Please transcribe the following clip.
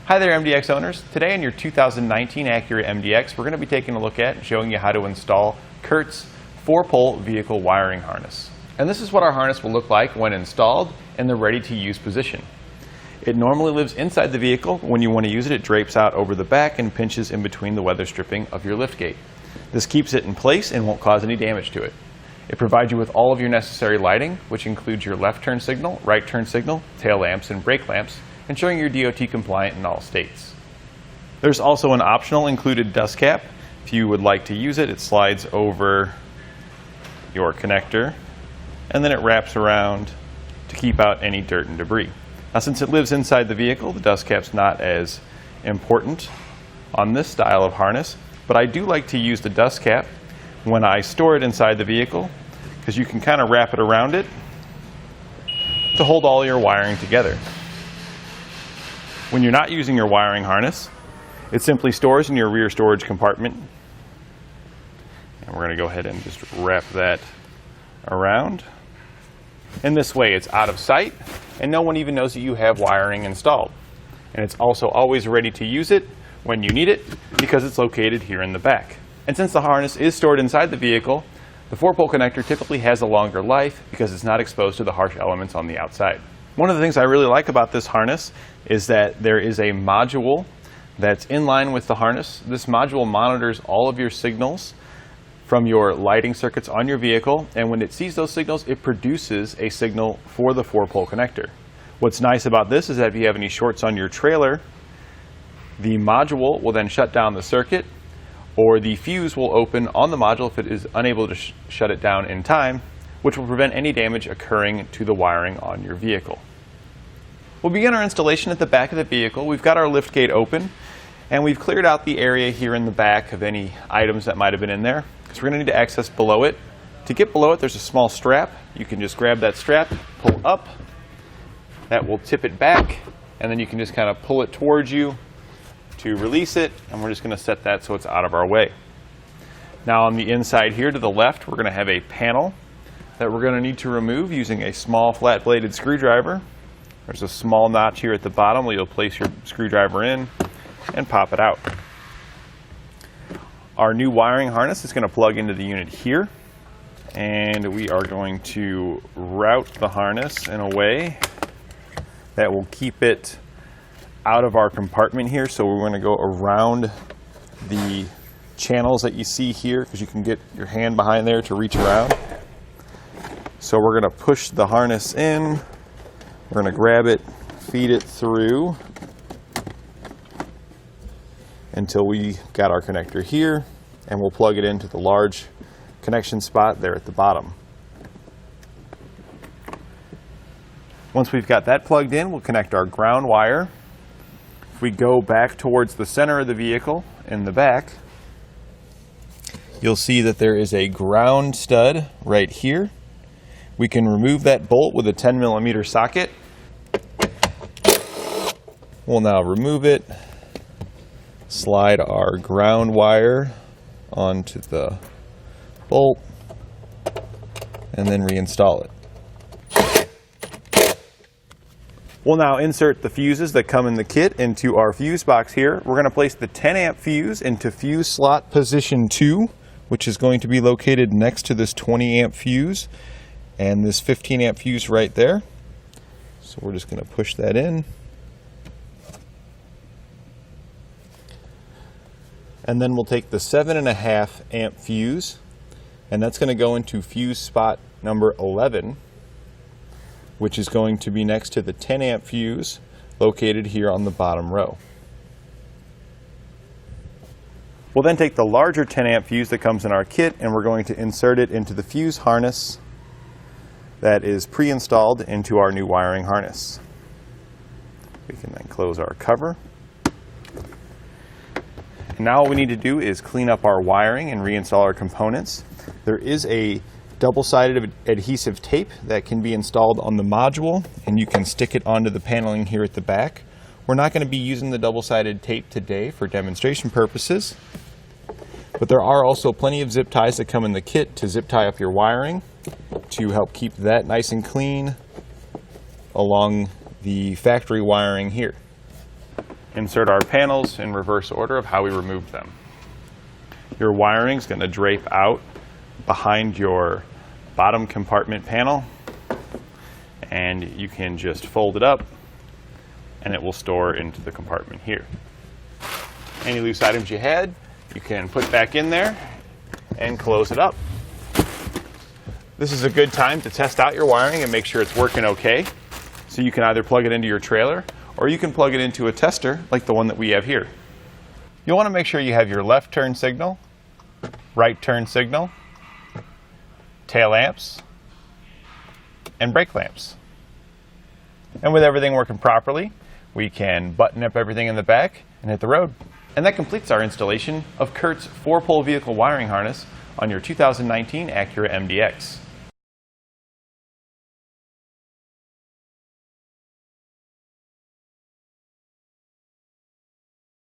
Hi there MDX owners. Today in your 2019 Acura MDX we're going to be taking a look at and showing you how to install CURT'S 4-pole vehicle wiring harness. And this is what our harness will look like when installed in the ready to use position. It normally lives inside the vehicle. When you want to use it, it drapes out over the back and pinches in between the weather stripping of your liftgate. This keeps it in place and won't cause any damage to it. It provides you with all of your necessary lighting, which includes your left turn signal, right turn signal, tail lamps, and brake lamps, ensuring you're DOT compliant in all states. There's also an optional included dust cap. If you would like to use it, it slides over your connector and then it wraps around to keep out any dirt and debris. Now, since it lives inside the vehicle, the dust cap's not as important on this style of harness, but I do like to use the dust cap when I store it inside the vehicle because you can kind of wrap it around it to hold all your wiring together. When you're not using your wiring harness, it simply stores in your rear storage compartment. And we're going to go ahead and just wrap that around. And this way it's out of sight and no one even knows that you have wiring installed. And it's also always ready to use it when you need it because it's located here in the back. And since the harness is stored inside the vehicle, the 4-pole connector typically has a longer life because it's not exposed to the harsh elements on the outside. One of the things I really like about this harness is that there is a module that's in line with the harness. This module monitors all of your signals from your lighting circuits on your vehicle, and when it sees those signals, it produces a signal for the 4-pole connector. What's nice about this is that if you have any shorts on your trailer, the module will then shut down the circuit, or the fuse will open on the module if it is unable to shut it down in time, which will prevent any damage occurring to the wiring on your vehicle. We'll begin our installation at the back of the vehicle. We've got our lift gate open, and we've cleared out the area here in the back of any items that might have been in there, because we're going to need to access below it. To get below it, there's a small strap. You can just grab that strap, pull up. That will tip it back, and then you can just kind of pull it towards you to release it, and we're just going to set that so it's out of our way. Now on the inside here to the left, we're going to have a panel that we're going to need to remove using a small flat-bladed screwdriver. There's a small notch here at the bottom where you'll place your screwdriver in and pop it out. Our new wiring harness is going to plug into the unit here, and we are going to route the harness in a way that will keep it out of our compartment here. So we're going to go around the channels that you see here because you can get your hand behind there to reach around. So we're going to push the harness in. We're going to grab it, feed it through until we got our connector here, and we'll plug it into the large connection spot there at the bottom. Once we've got that plugged in, we'll connect our ground wire. If we go back towards the center of the vehicle in the back, you'll see that there is a ground stud right here. We can remove that bolt with a 10mm socket. We'll now remove it, slide our ground wire onto the bolt, and then reinstall it. We'll now insert the fuses that come in the kit into our fuse box here. We're going to place the 10 amp fuse into fuse slot position 2, which is going to be located next to this 20 amp fuse and this 15 amp fuse right there. So we're just going to push that in. And then we'll take the 7.5 amp fuse, and that's going to go into fuse spot number 11, which is going to be next to the 10 amp fuse located here on the bottom row. We'll then take the larger 10 amp fuse that comes in our kit, and we're going to insert it into the fuse harness that is pre-installed into our new wiring harness. We can then close our cover. And now all we need to do is clean up our wiring and reinstall our components. There is a double-sided adhesive tape that can be installed on the module, and you can stick it onto the paneling here at the back. We're not going to be using the double-sided tape today for demonstration purposes, but there are also plenty of zip ties that come in the kit to zip tie up your wiring to help keep that nice and clean along the factory wiring here. insert our panels in reverse order of how we removed them. Your wiring is going to drape out behind your bottom compartment panel, and you can just fold it up and it will store into the compartment here. Any loose items you had, you can put back in there and close it up. This is a good time to test out your wiring and make sure it's working okay. So you can either plug it into your trailer or you can plug it into a tester like the one that we have here. You'll want to make sure you have your left turn signal, right turn signal, tail lamps, and brake lamps. And with everything working properly, we can button up everything in the back and hit the road. And that completes our installation of CURT'S 4-pole vehicle wiring harness on your 2019 Acura MDX.